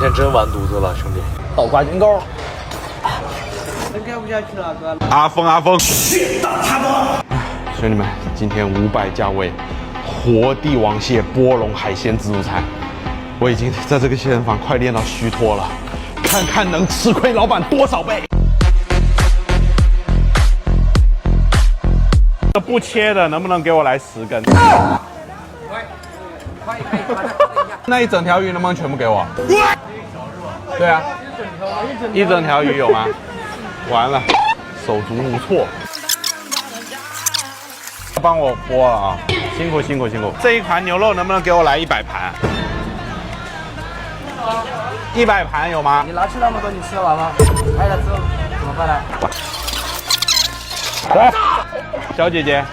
天真完犊子了，兄弟！倒挂金钩。真开不下去了，哥。阿峰，去打他吧！兄弟们，今天500价位活帝王蟹波龙海鲜自助餐，我已经在这个健身房快练到虚脱了，看看能吃亏老板多少倍。不切的能不能给我来10根？可以。那一整条鱼能不能全部给我？对啊，一整条鱼有吗？完了，手足无措。帮我剥了啊，辛苦。这一盘牛肉能不能给我来100盘？100盘有吗？你拿去那么多，你吃得完吗？拍了之后怎么办呢？来，小姐姐，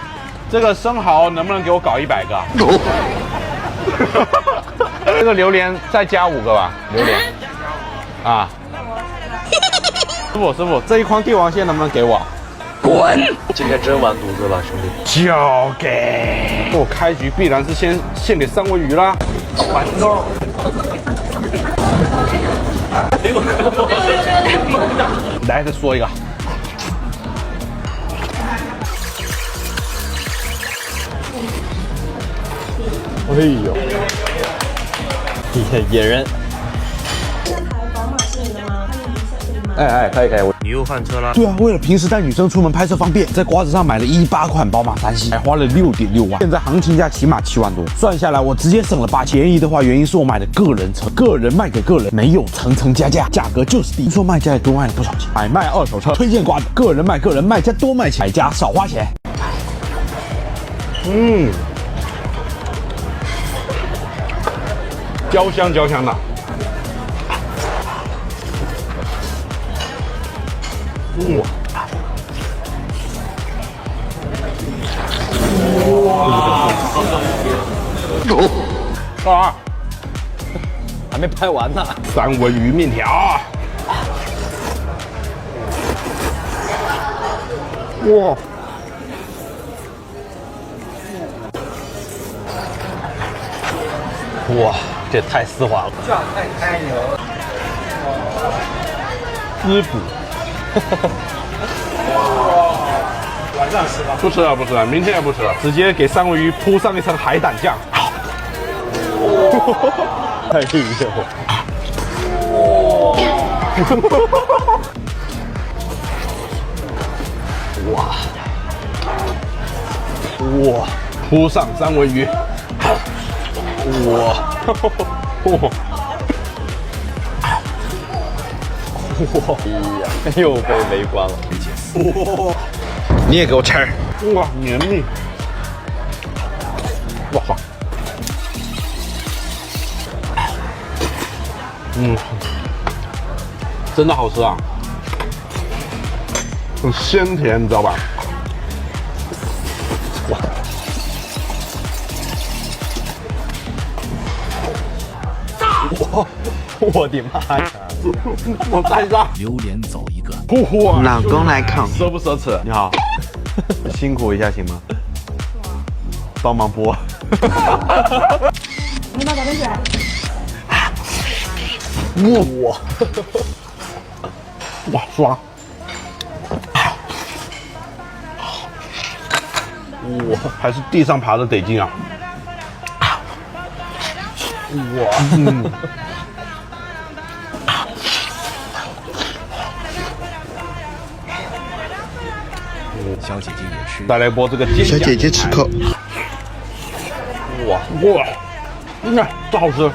这个生蚝能不能给我搞100个？这个榴莲再加5个吧，榴莲。啊，师傅，这一筐帝王蟹能不能给我？滚！今天真完犊子了，兄弟！交给我开局必然是先献给三文鱼啦。完喽！来，再说一个。哎呦，野人。哎，可以。你又换车了？对啊，为了平时带女生出门拍摄方便，在瓜子上买了18款宝马3系，还花了6.6万，现在行情价起码7万多，算下来我直接省了8千。便宜的话，原因是我买的个人车，个人卖给个人，没有层层加价，价格就是低。听说卖家也多卖了不少钱。买卖二手车，推荐瓜子，个人卖个人，卖家多卖钱，买家少花钱。焦香的。哇！还没拍完呢。三文鱼面条。哇！哇，这也太丝滑了。这样太开牛。滋补。晚上吃吧。不吃了，明天也不吃了，直接给三文鱼铺上一层海胆酱。哎呦！哇！铺上三文鱼。哇！又被围观了。哇！你也给我吃！哇，绵密！哇！真的好吃啊，很鲜甜，你知道吧？哇！我的妈呀！我再上，榴莲走一个。老公来啃，奢不奢侈？你好，辛苦一下行吗？帮忙剥。你把这边卷。哇，刷！哇，还是地上爬的得劲啊！小姐姐也吃。再来播这个煎小姐姐吃口。哇，你看这好吃。哇，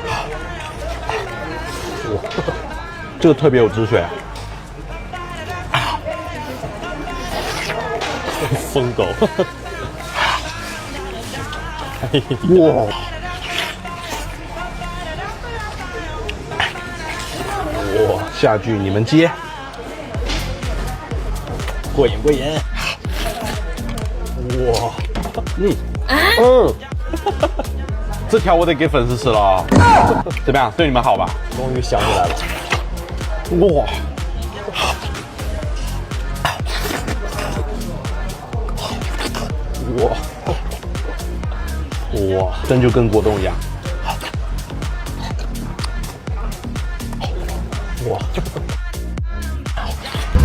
这个特别有汁水。疯狗。哇！下句你们接。过瘾。哇！这条我得给粉丝吃了啊！怎么样？对你们好吧？终于想起来了。哇！哇，真就跟果冻一样。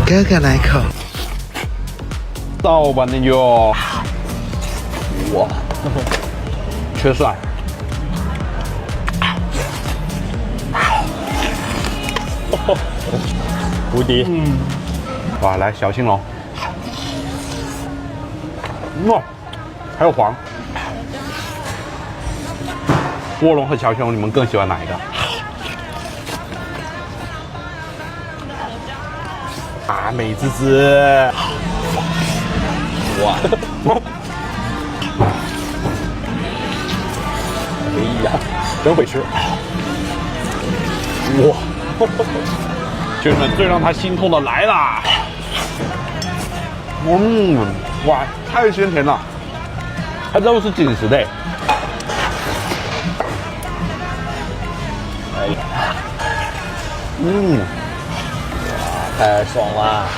哥哥来口。到吧你就，哇，缺蒜。无敌。哇，来小青龙。哇，还有黄。卧龙和小青龙，你们更喜欢哪一个？啊，美滋滋！哇！哎呀，真会吃！哇！兄弟们，最让他心痛的来啦！哇，太鲜甜了，它肉是紧实的。哎呀，太爽了！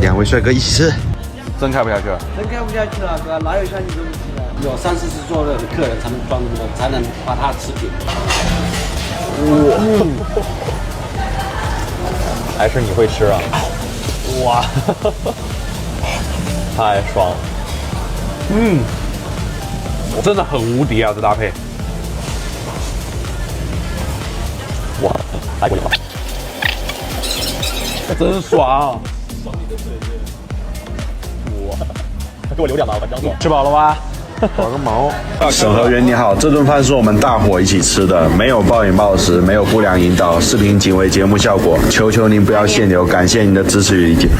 两位帅哥一起吃，真开不下去了。真开不下去了，哥，哪有像你这么吃的？有30-40桌的客人才能装这么多，才能把它吃平。还是你会吃啊！哇，太爽了！真的很无敌啊，这搭配。哇，来过瘾了！真爽！哇，给我留点吧，我刚做。吃饱了吧？玩个毛！审核员你好，这顿饭是我们大伙一起吃的，没有暴饮暴食，没有不良引导，视频仅为节目效果，求求您不要限流，感谢您的支持与意见。